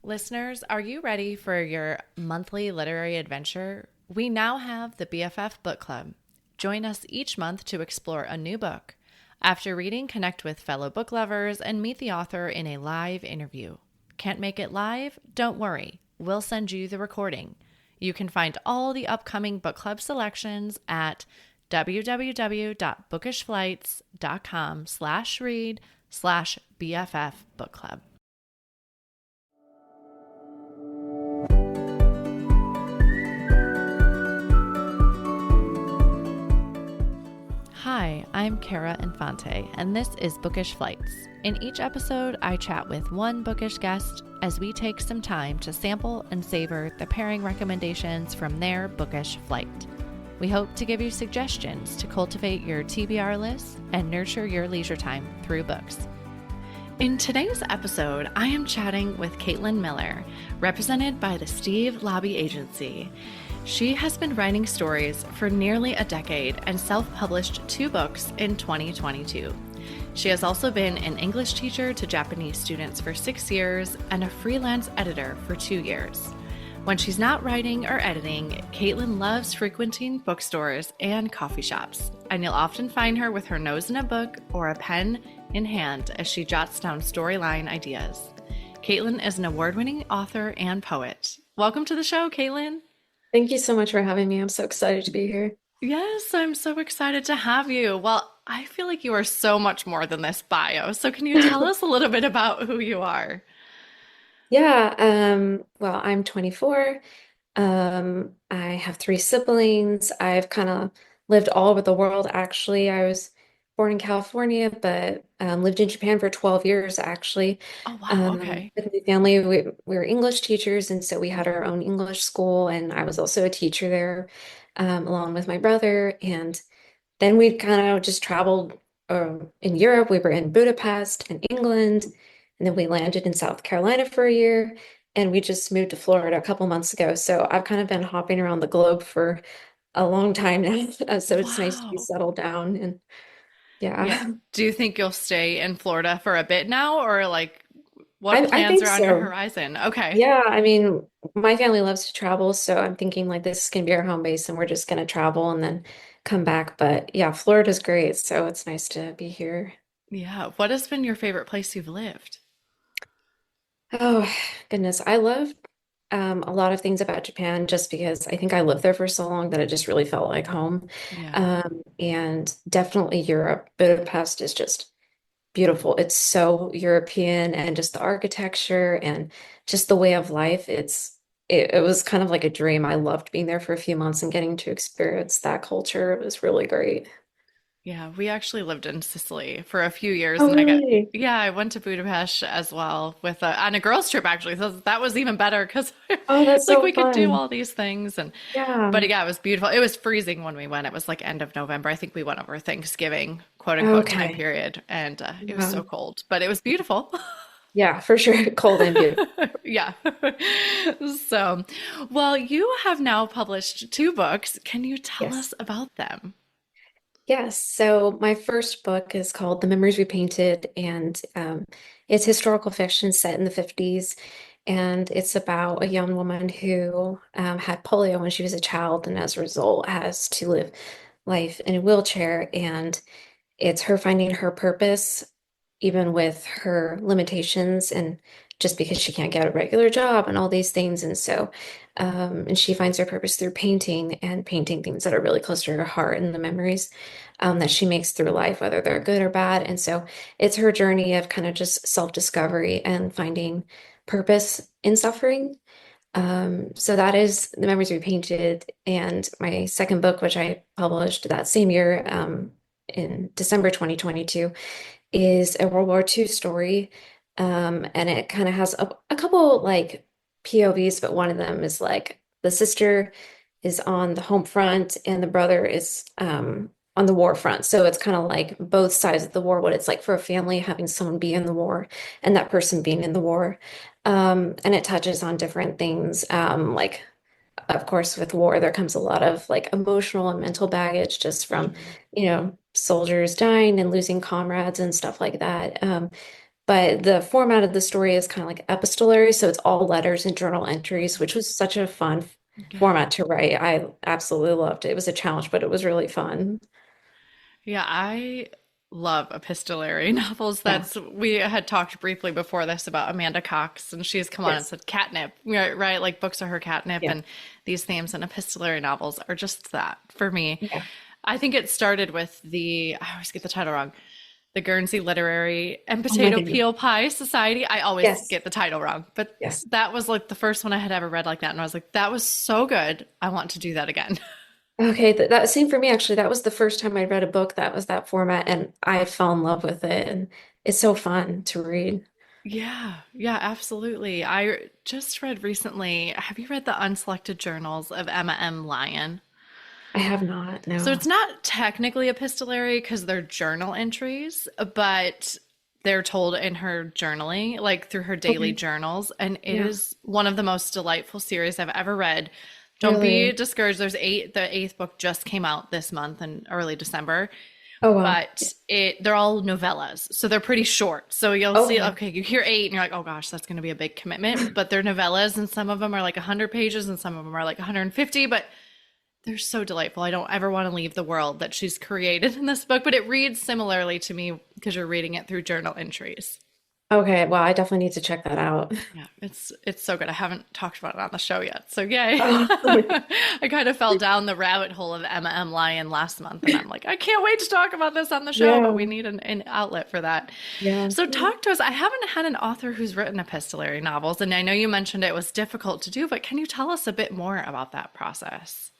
Listeners, are you ready for your monthly literary adventure? We now have the BFF Book Club. Join us each month to explore a new book. After reading, connect with fellow book lovers and meet the author in a live interview. Can't make it live? Don't worry. We'll send you the recording. You can find all the upcoming book club selections at www.bookishflights.com/read/BFF Book Club. Hi, I'm Kara Infante, and this is Bookish Flights. In each episode, I chat with one bookish guest as we take some time to sample and savor the pairing recommendations from their bookish flight. We hope to give you suggestions to cultivate your TBR list and nurture your leisure time through books. In today's episode, I am chatting with Caitlin Miller, represented by the Steve Lobby Agency. She has been writing stories for nearly a decade and self-published 2 books in 2022. She has also been an English teacher to Japanese students for 6 years and a freelance editor for 2 years. When she's not writing or editing, Caitlin loves frequenting bookstores and coffee shops, and you'll often find her with her nose in a book or a pen in hand as she jots down storyline ideas. Caitlin is an award-winning author and poet. Welcome to the show, Caitlin. Thank you so much for having me. I'm so excited to be here. Yes, I'm so excited to have you. Well, I feel like you are so much more than this bio. So can you tell us a little bit about who you are? Yeah, well, I'm 24. I have 3 siblings. I've kind of lived all over the world, actually. I was born in California, but lived in Japan for 12 years, actually. Oh, wow. Okay. With my family, we were English teachers, and so we had our own English school, and I was also a teacher there, along with my brother. And then we kind of just traveled in Europe. We were in Budapest and England, and then we landed in South Carolina for a year, and we just moved to Florida a couple months ago. So I've kind of been hopping around the globe for a long time now. So it's nice to be Wow. settled down and Yeah. yeah. Do you think you'll stay in Florida for a bit now, or like what I plans think are on your so. horizon? Okay. Yeah, I mean, my family loves to travel, so I'm thinking like this is gonna be our home base and we're just gonna travel and then come back. But yeah, Florida's great, so it's nice to be here. Yeah. What has been your favorite place you've lived? Oh, goodness. I love a lot of things about Japan just because I think I lived there for so long that it just really felt like home. Yeah. And definitely Europe. Budapest is just beautiful. It's so European and just the architecture and just the way of life. It was kind of like a dream. I loved being there for a few months and getting to experience that culture. It was really great. Yeah, we actually lived in Sicily for a few years, Oh, and really? I went to Budapest as well with on a girls' trip actually. So that was even better because Oh, that's like so we could do fun. all these things, and Yeah. but yeah, it was beautiful. It was freezing when we went. It was like end of November. I think we went over Thanksgiving, quote unquote, time Okay. period, and it was so Wow. cold, but it was beautiful. Yeah, for sure. Cold and beautiful. Yeah. So, well, you have now published 2 books. Can you tell Yes. us about them? Yes, so my first book is called The Memories We Painted, and it's historical fiction set in the 50s. And it's about a young woman who had polio when she was a child, and as a result, has to live life in a wheelchair. And it's her finding her purpose, even with her limitations, and just because she can't get a regular job and all these things. And so, and she finds her purpose through painting and painting things that are really close to her heart and the memories that she makes through life, whether they're good or bad. And so it's her journey of kind of just self-discovery and finding purpose in suffering. So that is The Memories We Painted. And my second book, which I published that same year, in December 2022, is a World War II story. And it kind of has a couple like POVs, but one of them is like the sister is on the home front and the brother is on the war front. So it's kind of like both sides of the war, what it's like for a family having someone be in the war and that person being in the war. And it touches on different things, like of course, with war, there comes a lot of like emotional and mental baggage just from, Mhm. soldiers dying and losing comrades and stuff like that. but the format of the story is kind of like epistolary, so it's all letters and journal entries, which was such a fun Yeah. format to write. I absolutely loved it. It was a challenge, but it was really fun. Yeah, I love epistolary novels. Yeah. That's we had talked briefly before this about Amanda Cox, and she has come on and Yes. said catnip, right? Right, like books are her catnip, Yeah. and these themes and epistolary novels are just that for me. Yeah. I think it started with I always get the title wrong, the Guernsey Literary and Oh my Potato goodness. Peel Pie Society. I always Yes. get the title wrong, but Yes. that was like the first one I had ever read like that, and I was like, that was so good. I want to do that again. Okay, that same for me actually. That was the first time I read a book that was that format, and I fell in love with it. And it's so fun to read. Yeah, yeah, absolutely. I just read recently, have you read the Unselected Journals of Emma M. Lyon? I have not, So no. it's not technically epistolary because they're journal entries, but they're told in her journaling, like through her daily Okay. journals. And it Yeah. is one of the most delightful series I've ever read. Don't be Really? discouraged. The eighth book just came out this month in early December, Oh wow. but they're all novellas, so they're pretty short. So you'll see, Okay. okay, you hear eight and you're like, oh gosh, that's going to be a big commitment. But they're novellas, and some of them are like 100 pages and some of them are like 150, but they're so delightful. I don't ever want to leave the world that she's created in this book, but it reads similarly to me because you're reading it through journal entries. Okay, well, I definitely need to check that out. Yeah, it's so good. I haven't talked about it on the show yet, so yay! Oh, I kind of fell down the rabbit hole of Emma M. Lyon last month, and I'm like, I can't wait to talk about this on the show, but we yeah. need an outlet for that. Yeah. So talk to us. I haven't had an author who's written epistolary novels, and I know you mentioned it was difficult to do, but can you tell us a bit more about that process?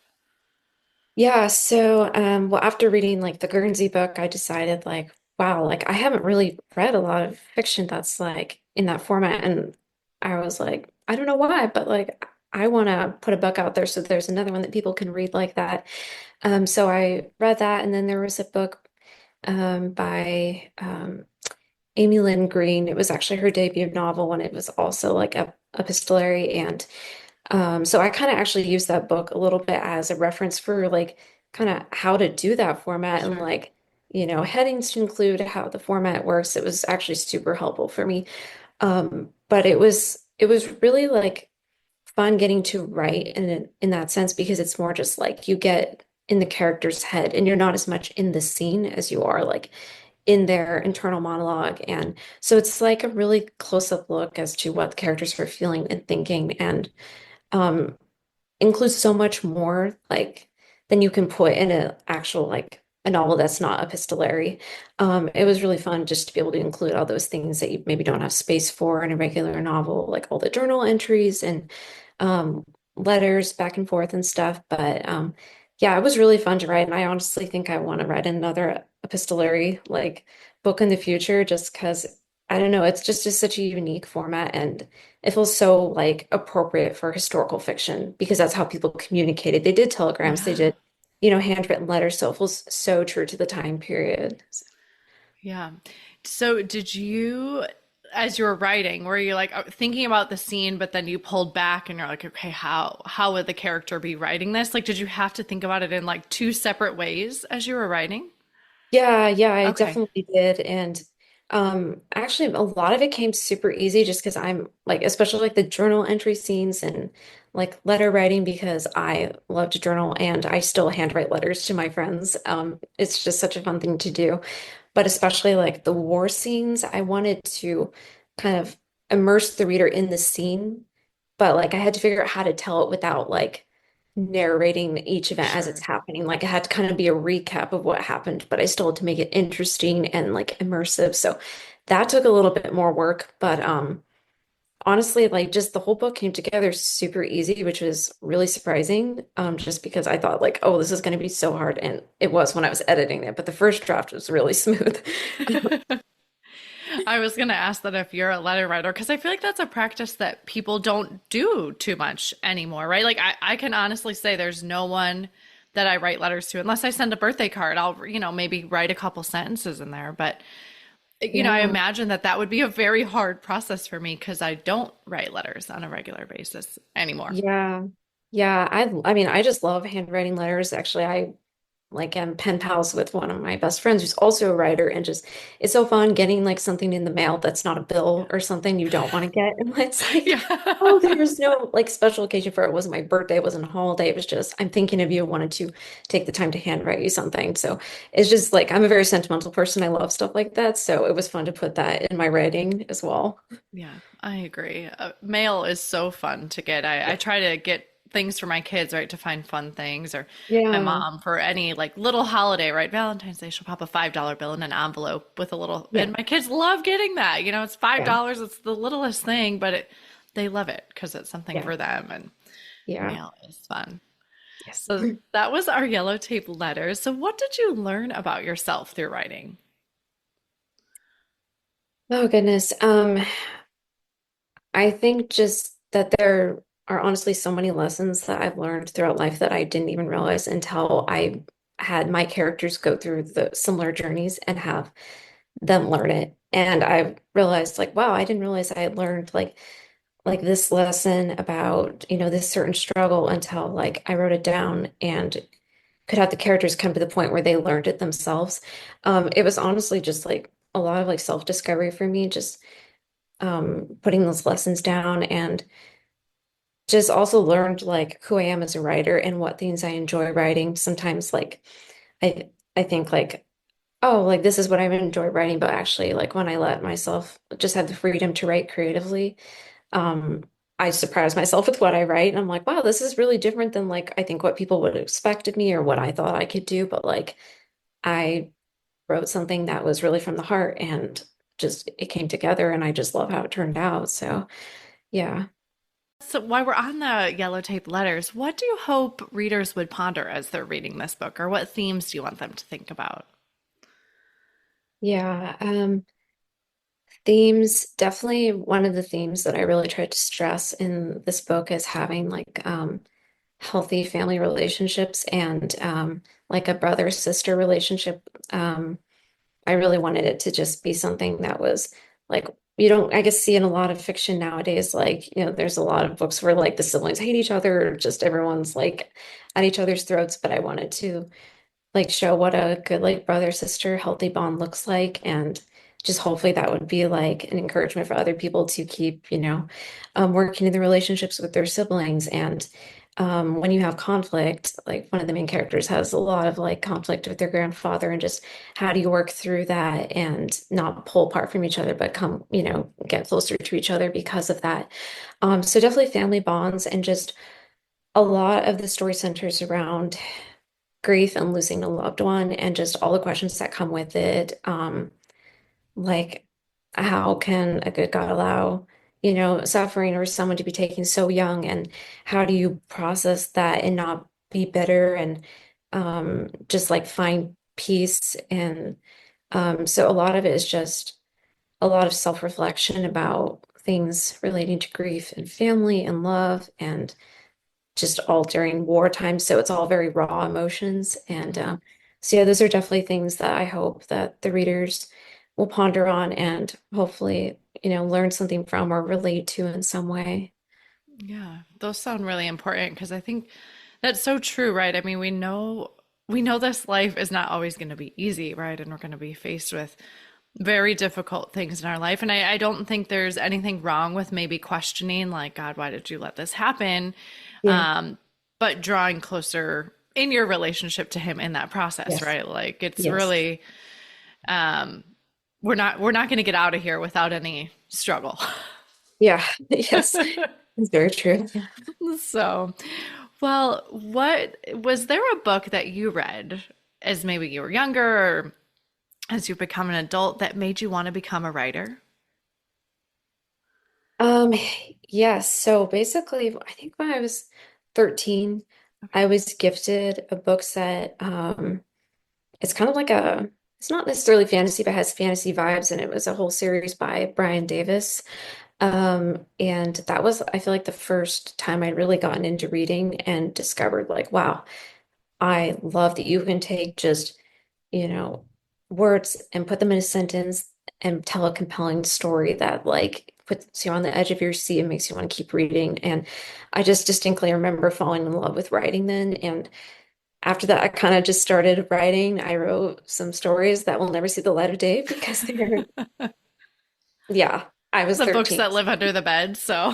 Yeah, so well after reading like the Guernsey book, I decided like, wow, like I haven't really read a lot of fiction that's like in that format. And I was like, I don't know why, but like I want to put a book out there so there's another one that people can read like that. So I read that, and then there was a book by Amy Lynn Green. It was actually her debut novel, and it was also like a epistolary. And so I kind of actually used that book a little bit as a reference for like kind of how to do that format and Sure. like, headings to include how the format works. It was actually super helpful for me. But it was really like fun getting to write in that sense because it's more just like you get in the character's head and you're not as much in the scene as you are like in their internal monologue. And so it's like a really close-up look as to what the characters are feeling and thinking. And um includes so much more like than you can put in an actual like a novel that's not epistolary. It was really fun just to be able to include all those things that you maybe don't have space for in a regular novel, like all the journal entries and um, letters back and forth and stuff. But yeah, it was really fun to write, and I honestly think I want to write another epistolary like book in the future, just because I don't know, it's just such a unique format, and it feels so like appropriate for historical fiction because that's how people communicated. They did telegrams, they Yeah. did, handwritten letters, so it feels so true to the time period. Yeah. So did you, as you were writing, were you like thinking about the scene, but then you pulled back and you're like, okay, how would the character be writing this? Like, did you have to think about it in like two separate ways as you were writing? Yeah, yeah, I Okay. definitely did. And actually a lot of it came super easy just because I'm like, especially like the journal entry scenes and like letter writing because I love to journal and I still handwrite letters to my friends. It's just such a fun thing to do. But especially like the war scenes, I wanted to kind of immerse the reader in the scene, but like I had to figure out how to tell it without like narrating each event as it's Sure. happening. Like it had to kind of be a recap of what happened, but I still had to make it interesting and like immersive. So that took a little bit more work, but honestly, like just the whole book came together super easy, which was really surprising. Just because I thought like, oh, this is going to be so hard, and it was when I was editing it, but the first draft was really smooth. I was going to ask that if you're a letter writer, because I feel like that's a practice that people don't do too much anymore, right? Like I can honestly say there's no one that I write letters to unless I send a birthday card. I'll, maybe write a couple sentences in there. But, I Yeah. imagine that that would be a very hard process for me because I don't write letters on a regular basis anymore. Yeah. Yeah, I mean, I just love handwriting letters. Actually, I like am pen pals with one of my best friends who's also a writer, and just it's so fun getting like something in the mail that's not a bill or something you don't want to get. And it's like, oh, Yeah. there's no like special occasion for it. It wasn't my birthday, it wasn't a holiday. It was just I'm thinking of you, wanted to take the time to handwrite you something. So it's just like I'm a very sentimental person. I love stuff like that. So it was fun to put that in my writing as well. Yeah, I agree. Mail is so fun to get. I try to get things for my kids, right, to find fun things, or my Yeah. mom for any like little holiday, right? Valentine's Day, she'll pop a $5 bill in an envelope with a little, Yeah. and my kids love getting that. You know, it's Yeah. $5. It's the littlest thing, but they love it because it's something Yeah. for them, and Yeah. mail is fun. Yes. So that was our yellow tape letters. So what did you learn about yourself through writing? Oh goodness. I think just that there are honestly so many lessons that I've learned throughout life that I didn't even realize until I had my characters go through the similar journeys and have them learn it. And I realized like, wow, I didn't realize I had learned like this lesson about, this certain struggle until like I wrote it down and could have the characters come to the point where they learned it themselves. It was honestly just like a lot of like self-discovery for me, just putting those lessons down and just also learned like who I am as a writer and what things I enjoy writing. Sometimes like I think like, oh, like this is what I enjoy writing, but actually like when I let myself just have the freedom to write creatively, um, I surprise myself with what I write and I'm like, wow, this is really different than like I think what people would expect of me or what I thought I could do. But like I wrote something that was really from the heart and just it came together and I just love how it turned out. So yeah. So while we're on the yellow tape letters, what do you hope readers would ponder as they're reading this book, or what themes do you want them to think about? Yeah. Themes, definitely one of the themes that I really tried to stress in this book is having like healthy family relationships and like a brother-sister relationship. I really wanted it to just be something that was like you don't, I guess, see in a lot of fiction nowadays. Like, there's a lot of books where like the siblings hate each other, or just everyone's like at each other's throats. But I wanted to like show what a good like brother sister healthy bond looks like, and just hopefully that would be like an encouragement for other people to keep working in the relationships with their siblings. And when you have conflict, like one of the main characters has a lot of like conflict with their grandfather, and just how do you work through that and not pull apart from each other but come get closer to each other because of that. So definitely family bonds, and just a lot of the story centers around grief and losing a loved one and just all the questions that come with it. Like how can a good God allow, suffering or someone to be taken so young, and how do you process that and not be bitter and just like find peace. And so a lot of it is just a lot of self-reflection about things relating to grief and family and love and just all during wartime. So it's all very raw emotions. And so, yeah, those are definitely things that I hope that the readers will ponder on and hopefully, learn something from or relate to in some way. Yeah, those sound really important because I think that's so true, right? I mean, we know this life is not always going to be easy, right? And we're going to be faced with very difficult things in our life. And I don't think there's anything wrong with maybe questioning, like, God, why did you let this happen? Yeah. Um, but drawing closer in your relationship to Him in that process, Yes. right? Like, it's Yes. really, um, we're not going to get out of here without any struggle. Yeah. Yes. It's very true. Yeah. So, well, what was there a book that you read as maybe you were younger or as you become an adult that made you want to become a writer? Um, yes. So basically, I think when I was 13, I was gifted a book set. It's kind of like it's not necessarily fantasy, but has fantasy vibes, and it was a whole series by Brian Davis. And that was, I feel like, the first time I'd really gotten into reading and discovered, like, wow, I love that you can take just, you know, words and put them in a sentence and tell a compelling story that, like, puts you on the edge of your seat and makes you want to keep reading. And I just distinctly remember falling in love with writing then. And after that, I kind of just started writing. I wrote some stories that will never see the light of day because they're, yeah, I was The books 13. that live under the bed. So,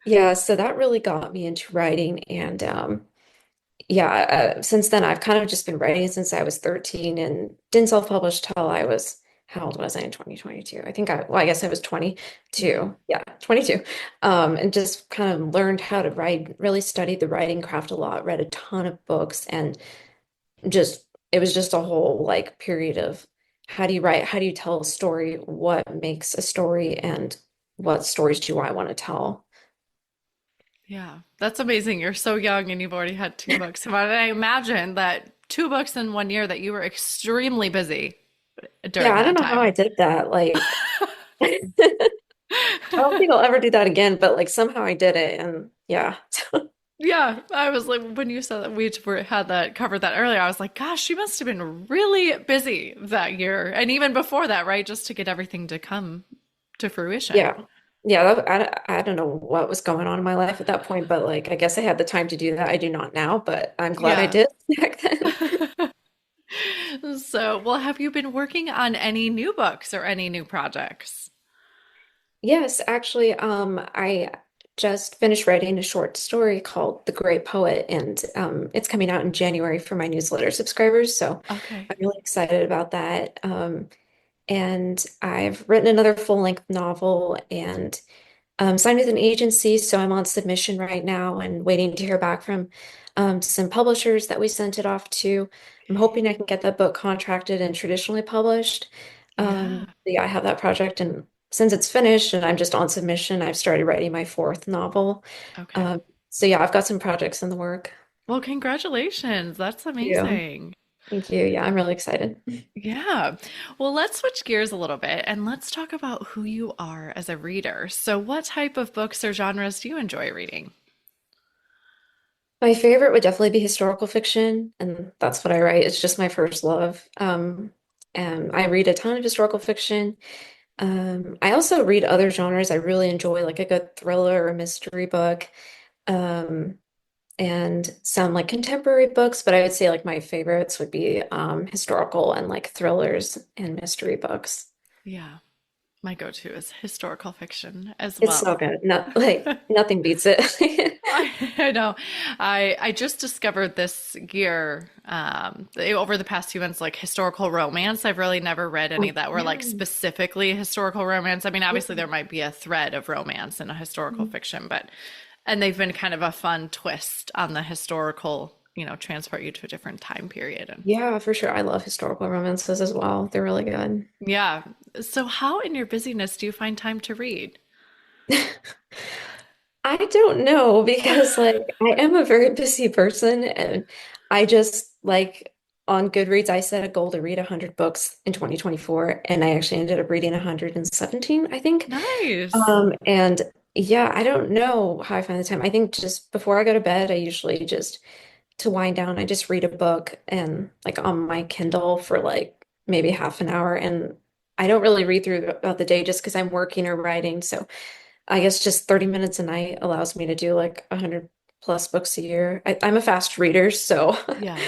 Yeah, so that really got me into writing. And yeah, since then, I've kind of just been writing since I was 13 and didn't self-publish till I was, how old was I in 2022? Well, I guess I was yeah. 22. Yeah, 22. And just kind of learned how to write, really studied the writing craft a lot, read a ton of books, and just, it was just a whole like period of how do you write? How do you tell a story? What makes a story? And what stories do I want to tell? Yeah. That's amazing. You're so young and you've already had two books come out. And I imagine that two books in 1 year that you were extremely busy Yeah, during I don't that know how I time. did that. Like, I don't think I'll ever do that again, but like somehow I did it. And yeah. Yeah, I was like, when you said that had that covered that earlier, I was like, gosh, she must have been really busy that year. And even before that, right? Just to get everything to come to fruition. Yeah. Yeah, I don't know what was going on in my life at that point, but like I guess I had the time to do that. I do not now, but I'm glad I Yeah. did back then. So, well, have you been working on any new books or any new projects? Yes, actually, I just finished writing a short story called The Great Poet, and it's coming out in January for my newsletter subscribers. So Okay. I'm really excited about that. And I've written another full-length novel and signed with an agency, so I'm on submission right now and waiting to hear back from some publishers that we sent it off to. I'm hoping I can get that book contracted and traditionally published. Yeah. Yeah, I have that project, and since it's finished and I'm just on submission, I've started writing my fourth novel. Okay. Um, so yeah, I've got some projects in the work. Well, congratulations. That's Thank you. amazing. Thank you. Yeah, I'm really excited. Yeah. Well, let's switch gears a little bit and let's talk about who you are as a reader. So, what type of books or genres do you enjoy reading? My favorite would definitely be historical fiction, and that's what I write. It's just my first love. And I read a ton of historical fiction. I also read other genres. I really enjoy like a good thriller or mystery book, um, and some like contemporary books, but I would say like my favorites would be historical and like thrillers and mystery books. Yeah. My go-to is historical fiction as It's so well. good. Not like nothing beats it. I know. I just discovered this year, over the past few months, like historical romance. I've really never read any Oh, that were yeah. like specifically historical romance. I mean, obviously there Mhm. might be a thread of romance in a historical fiction, but and they've been kind of a fun twist on the historical, transport you to a different time period. And Yeah, for sure. I love historical romances as well. They're really good. yeah. So how in your busyness do you find time to read? I don't know because like I am a very busy person and I just like on Goodreads I set a goal to read 100 books in 2024 and I actually ended up reading 117, I think. Nice. And yeah, I don't know how I find the time. I think just before I go to bed, I usually just to wind down, I just read a book and like on my Kindle for like maybe half an hour and I don't really read throughout the day just because I'm working or writing. So I guess just 30 minutes a night allows me to do like 100 plus books a year. I'm a fast reader, so Yeah.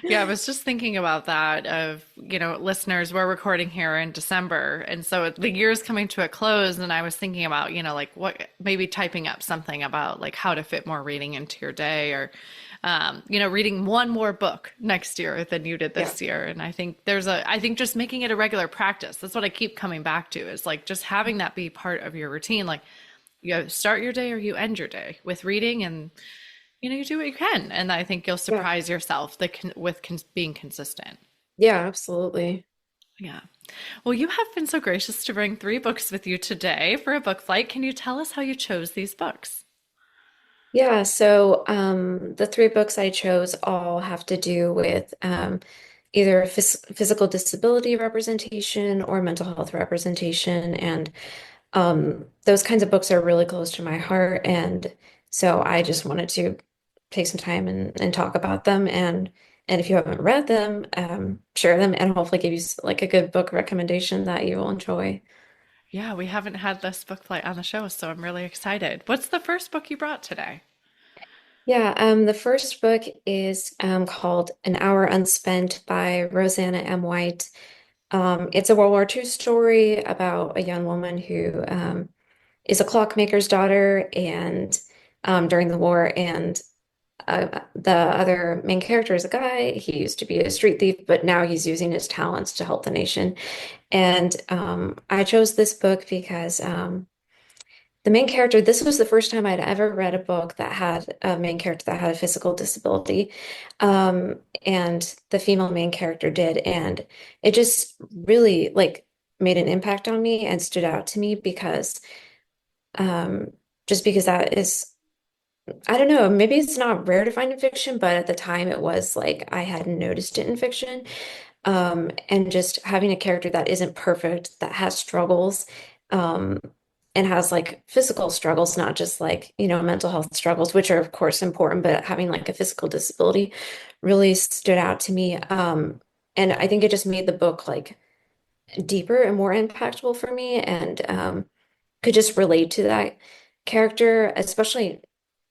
Yeah, I was just thinking about that of, listeners, we're recording here in December. And so the year's coming to a close. And I was thinking about, like what, maybe typing up something about like how to fit more reading into your day or, reading one more book next year than you did yeah. this year. And I think just making it a regular practice. That's what I keep coming back to is like just having that be part of your routine. Like you start your day or you end your day with reading and you do what you can, and I think you'll Yeah. surprise yourself being consistent. Yeah, absolutely. Yeah. Well, you have been so gracious to bring three books with you today for a book flight. Can you tell us how you chose these books? Yeah, so the three books I chose all have to do with either physical disability representation or mental health representation. And those kinds of books are really close to my heart. And so I just wanted to take some time and talk about them. And if you haven't read them, share them and hopefully give you like a good book recommendation that you will enjoy. Yeah, we haven't had this book flight on the show, so I'm really excited. What's the first book you brought today? Yeah, the first book is called An Hour Unspent by Rosanna M. White. It's a World War II story about a young woman who is a clockmaker's daughter and during the war, and the other main character is a guy. He used to be a street thief, but now he's using his talents to help the nation. And I chose this book because the main character, this was the first time I'd ever read a book that had a main character that had a physical disability. And the female main character did. And it just really like made an impact on me and stood out to me because um, just because that is, I don't know, maybe it's not rare to find in fiction, but at the time it was like I hadn't noticed it in fiction. And just having a character that isn't perfect, that has struggles, um, and has like physical struggles, not just like, mental health struggles, which are of course important, but having like a physical disability really stood out to me. And I think it just made the book like deeper and more impactful for me and could just relate to that character, especially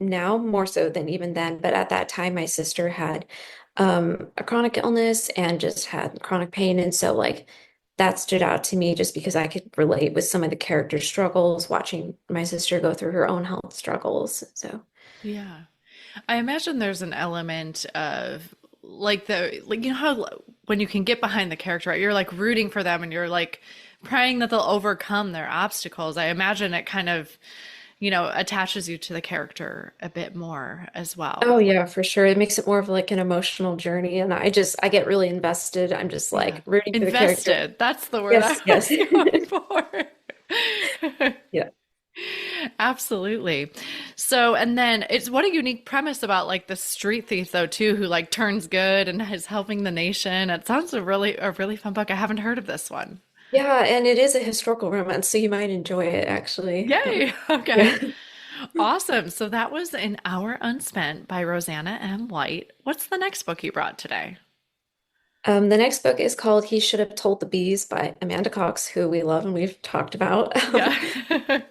now more so than even then. But at that time, my sister had a chronic illness and just had chronic pain. And so, like, that stood out to me just because I could relate with some of the character struggles, watching my sister go through her own health struggles. So, Yeah. I imagine there's an element of like how when you can get behind the character, right? You're like rooting for them and you're like praying that they'll overcome their obstacles. I imagine it kind of, attaches you to the character a bit more as oh, well. yeah, for sure. It makes it more of like an emotional journey. And I get really invested. I'm just Yeah. like rooting for the character. Invested. That's the word I Yes, yes. was going for. Yeah. Absolutely. So, and then it's what a unique premise about like the street thief though too, who like turns good and is helping the nation. It sounds a really fun book. I haven't heard of this one. Yeah, and it is a historical romance, so you might enjoy it actually. Yay. Okay. Yeah. Awesome. So that was An Hour Unspent by Rosanna M. White. What's the next book you brought today? The next book is called He Should Have Told the Bees by Amanda Cox, who we love and we've talked about. Yeah.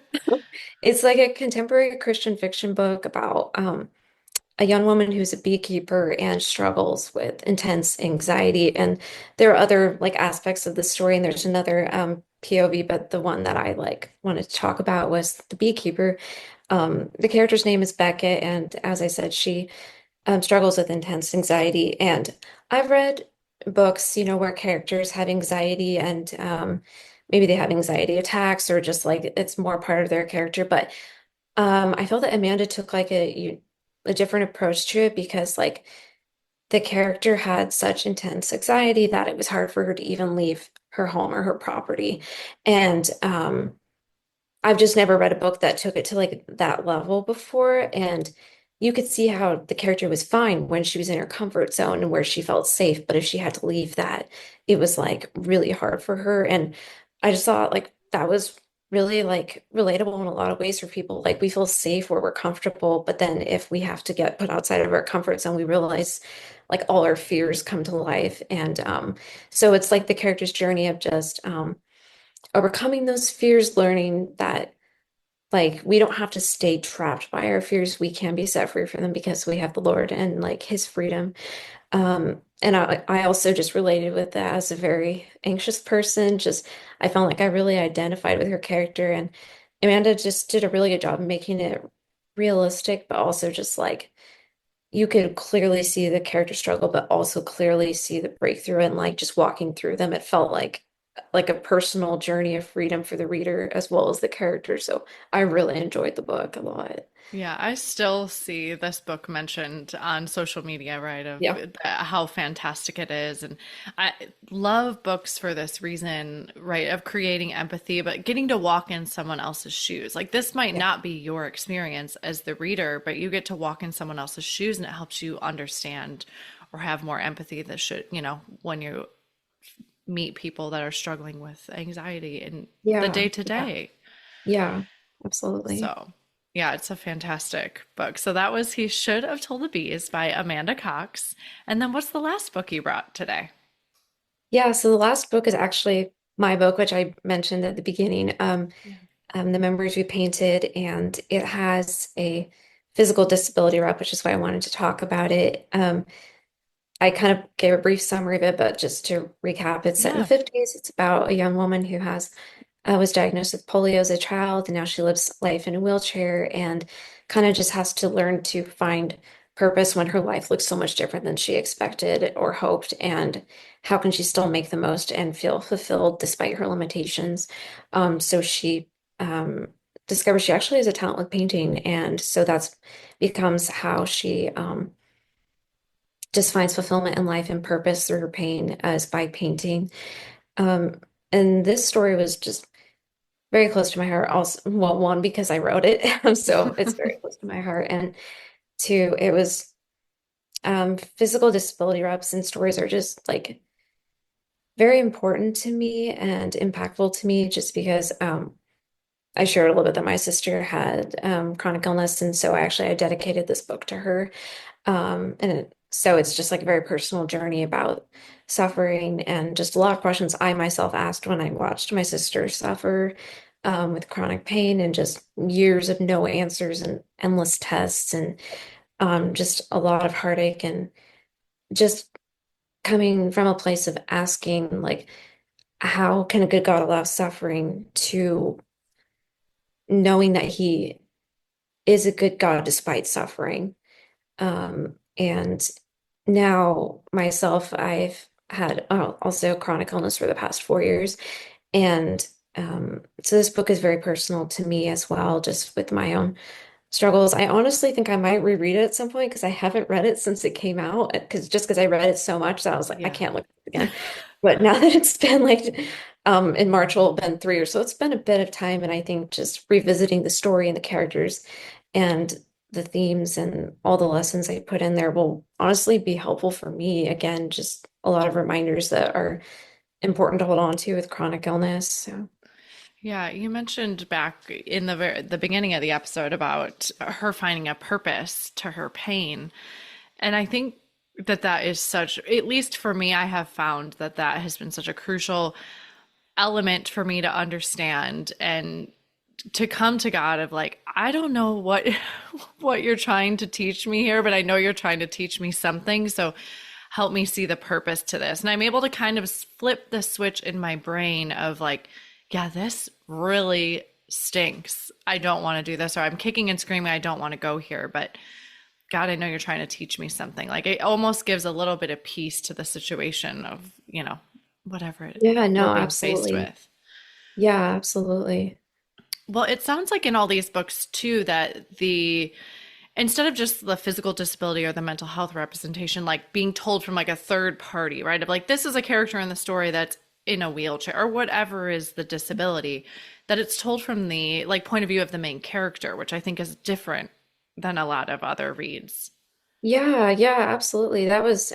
It's like a contemporary Christian fiction book about a young woman who's a beekeeper and struggles with intense anxiety. And there are other like aspects of the story, and there's another POV, but the one that I like wanted to talk about was the beekeeper. The character's name is Beckett, and as I said, she struggles with intense anxiety. And I've read books, where characters have anxiety and maybe they have anxiety attacks or just like it's more part of their character. But I feel that Amanda took like a different approach to it because like the character had such intense anxiety that it was hard for her to even leave her home or her property. And I've just never read a book that took it to like that level before. And you could see how the character was fine when she was in her comfort zone and where she felt safe. But if she had to leave that, it was like really hard for her. And I just thought like that was really like relatable in a lot of ways for people. Like we feel safe where we're comfortable, but then if we have to get put outside of our comfort zone, we realize like all our fears come to life. And so it's like the character's journey of just overcoming those fears, learning that like we don't have to stay trapped by our fears. We can be set free from them because we have the Lord and like his freedom. And I also just related with that as a very anxious person. Just I felt like I really identified with her character, and Amanda just did a really good job of making it realistic, but also just like you could clearly see the character struggle, but also clearly see the breakthrough and like just walking through them. It felt like a personal journey of freedom for the reader as well as the character. So I really enjoyed the book a lot. Yeah, I still see this book mentioned on social media, right? Of Yeah. how fantastic it is. And I love books for this reason, right? Of creating empathy, but getting to walk in someone else's shoes. Like this might Yeah. not be your experience as the reader, but you get to walk in someone else's shoes and it helps you understand or have more empathy that should, when you meet people that are struggling with anxiety in the Yeah. day to Yeah. day. Yeah. Absolutely. So, yeah, it's a fantastic book. So that was He Should Have Told the Bees by Amanda Cox. And then what's the last book you brought today? Yeah, so the last book is actually my book, which I mentioned at the beginning, Yeah. The Memories We Painted, and it has a physical disability rep, which is why I wanted to talk about it. I kind of gave a brief summary of it, but just to recap, it's set in the Yeah. 50s. It's about a young woman who has was diagnosed with polio as a child, and now she lives life in a wheelchair and kind of just has to learn to find purpose when her life looks so much different than she expected or hoped. And how can she still make the most and feel fulfilled despite her limitations? So she discovers she actually has a talent with painting, and so that's becomes how she just finds fulfillment in life and purpose through her pain as by painting. Um, and this story was just very close to my heart. Also, well, one, because I wrote it, so it's very close to my heart. And two, it was physical disability reps and stories are just like very important to me and impactful to me just because I shared a little bit that my sister had chronic illness. And so I dedicated this book to her. So it's just like a very personal journey about suffering and just a lot of questions I myself asked when I watched my sister suffer with chronic pain and just years of no answers and endless tests and just a lot of heartache and just coming from a place of asking like, how can a good God allow suffering to knowing that he is a good God despite suffering? And now myself, I've had also chronic illness for the past 4 years. And so this book is very personal to me as well, just with my own struggles. I honestly think I might reread it at some point because I haven't read it since it came out. Because I read it so much that I was like, I Yeah. can't look at it again. But now that it's been like in March will have been 3 years, so it's been a bit of time. And I think just revisiting the story and the characters and the themes and all the lessons I put in there will honestly be helpful for me. Again, just a lot of reminders that are important to hold on to with chronic illness. So Yeah, you mentioned back in the beginning of the episode about her finding a purpose to her pain. And I think that that is such, at least for me, I have found that that has been such a crucial element for me to understand and to come to God of like, I don't know what what you're trying to teach me here, but I know you're trying to teach me something. So help me see the purpose to this. And I'm able to kind of flip the switch in my brain of like, yeah, this really stinks. I don't want to do this, or I'm kicking and screaming, I don't want to go here. But God, I know you're trying to teach me something. Like it almost gives a little bit of peace to the situation of, whatever yeah, we're no, being faced absolutely. with. Yeah, absolutely. Well, it sounds like in all these books too that the instead of just the physical disability or the mental health representation, like being told from like a third party, right? Of like, this is a character in the story that's in a wheelchair or whatever is the disability, that it's told from the like point of view of the main character, which I think is different than a lot of other reads. Yeah, yeah, absolutely. That was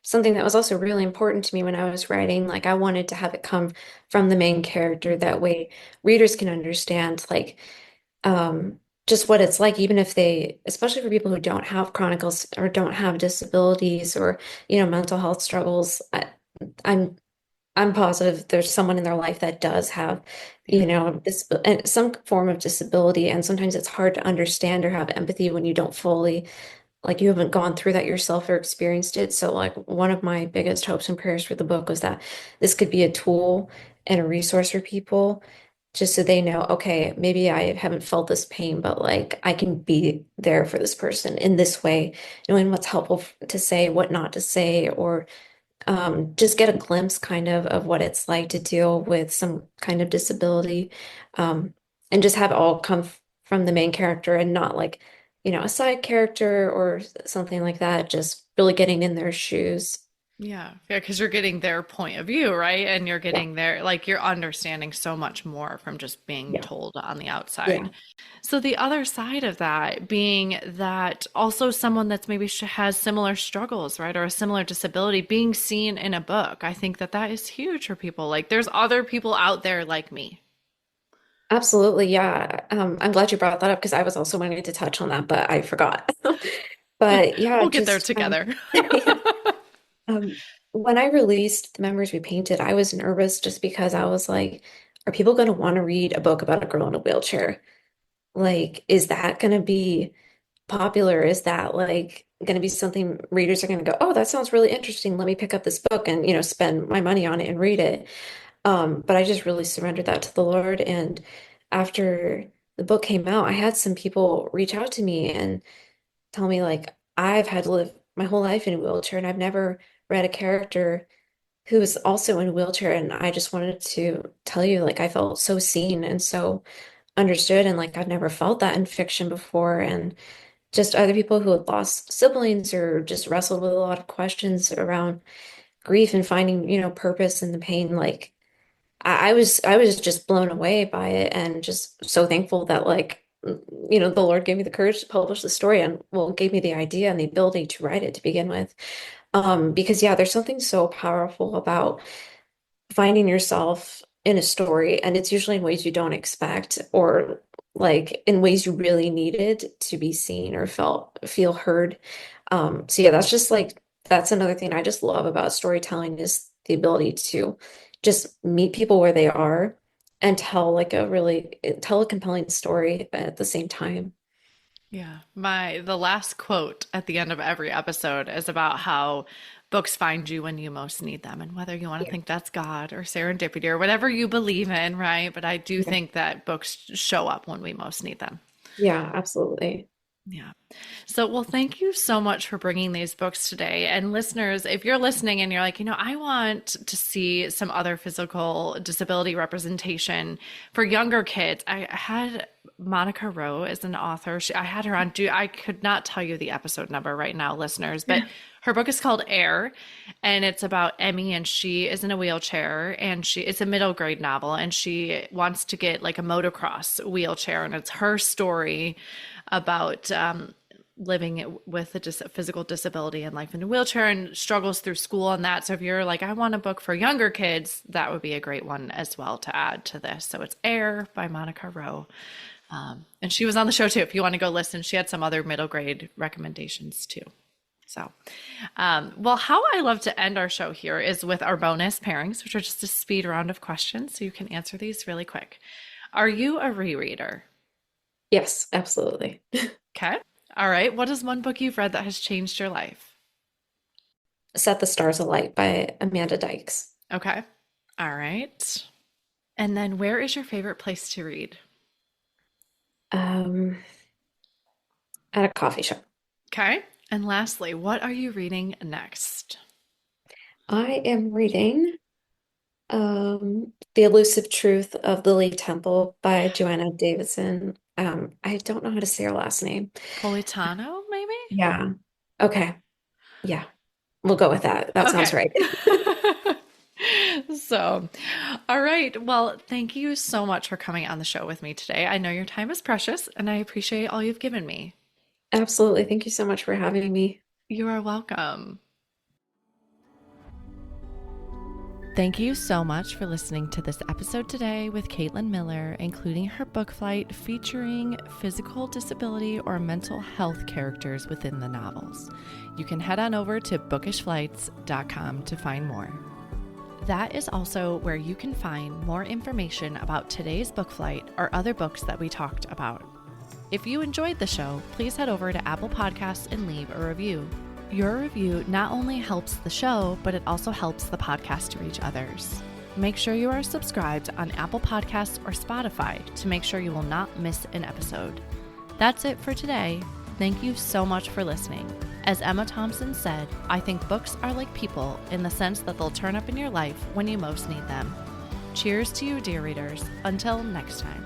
something that was also really important to me when I was writing. Like I wanted to have it come from the main character. That way readers can understand like just what it's like, even if they, especially for people who don't have chronicles or don't have disabilities or, mental health struggles. I'm I'm positive there's someone in their life that does have, Yeah. this and some form of disability, and sometimes it's hard to understand or have empathy when you don't fully like you haven't gone through that yourself or experienced it. So like one of my biggest hopes and prayers for the book was that this could be a tool and a resource for people just so they know, okay, maybe I haven't felt this pain, but like I can be there for this person in this way, knowing what's helpful to say, what not to say, or just get a glimpse kind of what it's like to deal with some kind of disability, um, and just have it all come from the main character and not like, a side character or something like that, just really getting in their shoes. Yeah. Yeah. Because you're getting their point of view, right? And you're Yeah. getting their, like, you're understanding so much more from just being Yeah. told on the outside. Yeah. So the other side of that being that also someone that's maybe has similar struggles, right, or a similar disability being seen in a book. I think that that is huge for people. Like there's other people out there like me. Absolutely. Yeah. I'm glad you brought that up because I was also wanting to touch on that, but I forgot. But yeah, We'll get there just together. yeah. Um, when I released The Memories We Painted, I was nervous just because I was like, are people going to want to read a book about a girl in a wheelchair? Like, is that going to be popular is that like going to be something readers are going to go, oh, that sounds really interesting. Let me pick up this book and, spend my money on it and read it. But I just really surrendered that to the Lord. And after the book came out, I had some people reach out to me and tell me like, I've had to live my whole life in a wheelchair and I've never read a character who is also in a wheelchair. And I just wanted to tell you, like, I felt so seen and so understood. And like, I've never felt that in fiction before. And just other people who had lost siblings or just wrestled with a lot of questions around grief and finding, purpose in the pain. Like, I was just blown away by it and just so thankful that like, the Lord gave me the courage to publish the story and well, gave me the idea and the ability to write it to begin with. Because yeah, there's something so powerful about finding yourself in a story, and it's usually in ways you don't expect or like in ways you really needed to be seen or feel heard. So yeah, that's just like that's another thing I just love about storytelling is the ability to just meet people where they are and tell a compelling story at the same time. Yeah. The last quote at the end of every episode is about how books find you when you most need them, and whether you want to Yeah. think that's God or serendipity or whatever you believe in, right? But I do Yeah. think that books show up when we most need them. Yeah, absolutely. Yeah. So, well, thank you so much for bringing these books today. And listeners, if you're listening and you're like, I want to see some other physical disability representation for younger kids, I had Monica Rowe as an author. I had her on. I could not tell you the episode number right now, listeners, but her book is called Air, and it's about Emmy, and she is in a wheelchair, and it's a middle grade novel, and she wants to get like a motocross wheelchair, and it's her story about living with a physical disability and life in a wheelchair and struggles through school and that. So if you're like, I want a book for younger kids, that would be a great one as well to add to this. So it's Air by Monica Rowe. And she was on the show too. If you want to go listen, she had some other middle grade recommendations too. So, well, how I love to end our show here is with our bonus pairings, which are just a speed round of questions. So you can answer these really quick. Are you a rereader? Yes, absolutely. Okay. All right. What is one book you've read that has changed your life? Set the Stars Alight by Amanda Dykes. Okay. All right. And then where is your favorite place to read? Um, at a coffee shop. Okay. And lastly, what are you reading next? I am reading The Elusive Truth of Lily Temple by Joanna Davidson. I don't know how to say her last name. Politano, maybe? Yeah. Okay. Yeah. We'll go with that. That sounds Okay. right. So, all right. Well, thank you so much for coming on the show with me today. I know your time is precious, and I appreciate all you've given me. Absolutely. Thank you so much for having me. You are welcome. Thank you so much for listening to this episode today with Caitlin Miller, including her book flight featuring physical disability or mental health characters within the novels. You can head on over to bookishflights.com to find more. That is also where you can find more information about today's book flight or other books that we talked about. If you enjoyed the show, please head over to Apple Podcasts and leave a review. Your review not only helps the show, but it also helps the podcast to reach others. Make sure you are subscribed on Apple Podcasts or Spotify to make sure you will not miss an episode. That's it for today. Thank you so much for listening. As Emma Thompson said, I think books are like people in the sense that they'll turn up in your life when you most need them. Cheers to you, dear readers. Until next time.